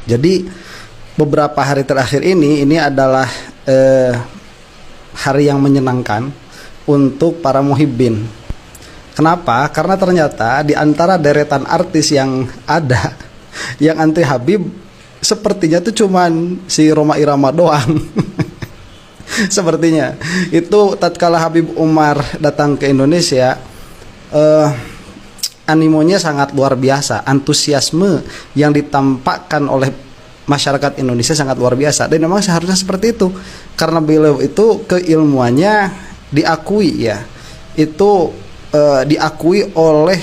Jadi beberapa hari terakhir ini adalah hari yang menyenangkan untuk para muhibbin. Kenapa? Karena ternyata di antara deretan artis yang ada yang anti Habib, sepertinya tuh cuman si Rhoma Irama doang. Sepertinya itu tatkala Habib Umar datang ke Indonesia, animonya sangat luar biasa, antusiasme yang ditampakkan oleh masyarakat Indonesia sangat luar biasa, dan memang seharusnya seperti itu karena beliau itu keilmuannya diakui ya, itu diakui oleh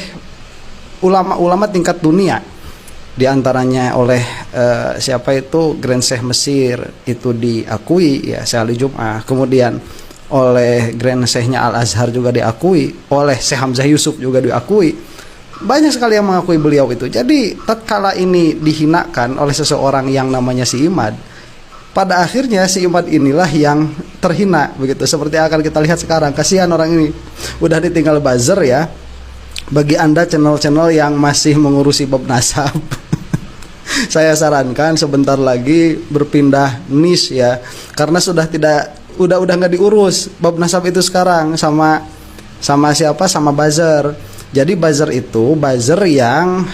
ulama-ulama tingkat dunia, diantaranya oleh siapa itu Grand Sheikh Mesir itu diakui ya, Syekh Ali Jum'ah, kemudian oleh Grand Sheikhnya Al Azhar juga diakui, oleh Syekh Hamzah Yusuf juga diakui, banyak sekali yang mengakui beliau itu. Jadi tatkala ini dihinakan oleh seseorang yang namanya si Imad, pada akhirnya si Imad inilah yang terhina begitu, seperti akan kita lihat sekarang. Kasihan orang ini udah ditinggal buzzer ya. Bagi Anda channel-channel yang masih mengurusi bab nasab, saya sarankan sebentar lagi berpindah niche ya, karena udah nggak diurus bab nasab itu sekarang sama siapa, sama buzzer. Jadi buzzer itu buzzer yang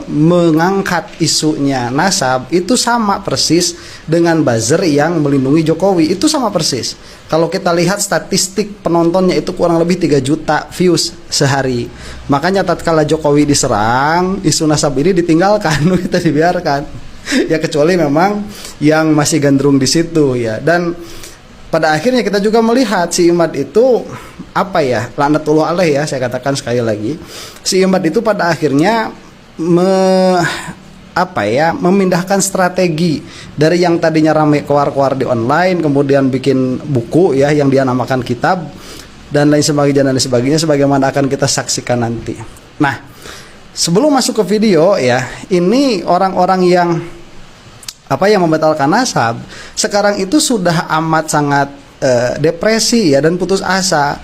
mengangkat isunya nasab itu sama persis dengan buzzer yang melindungi Jokowi, itu sama persis. Kalau kita lihat statistik penontonnya itu kurang lebih 3 juta views sehari. Makanya tatkala Jokowi diserang, isu nasab ini ditinggalkan, kita dibiarkan. Ya kecuali memang yang masih gandrung di situ ya. Dan pada akhirnya kita juga melihat si Imad itu apa ya, laknatullah alaih ya, saya katakan sekali lagi, si Imad itu pada akhirnya memindahkan strategi dari yang tadinya rame keluar di online, kemudian bikin buku ya yang dia namakan kitab dan lain sebagainya sebagaimana akan kita saksikan nanti. Nah, sebelum masuk ke video ya, ini orang-orang yang yang membatalkan nasab sekarang itu sudah amat sangat depresi ya dan putus asa.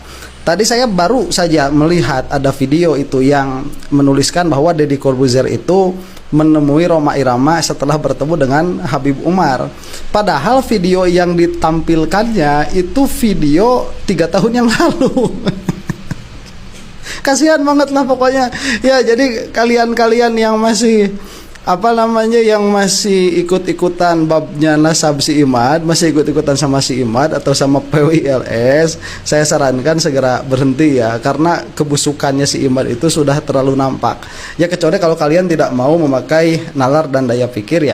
Tadi saya baru saja melihat ada video itu yang menuliskan bahwa Deddy Corbuzier itu menemui Rhoma Irama setelah bertemu dengan Habib Umar. Padahal video yang ditampilkannya itu video 3 tahun yang lalu. Kasihan banget lah pokoknya. Ya jadi kalian-kalian yang masih yang masih ikut-ikutan babnya nasab si Imad, masih ikut-ikutan sama si Imad atau sama PWILS, saya sarankan segera berhenti ya, karena kebusukannya si Imad itu sudah terlalu nampak. Ya kecuali kalau kalian tidak mau memakai nalar dan daya pikir ya.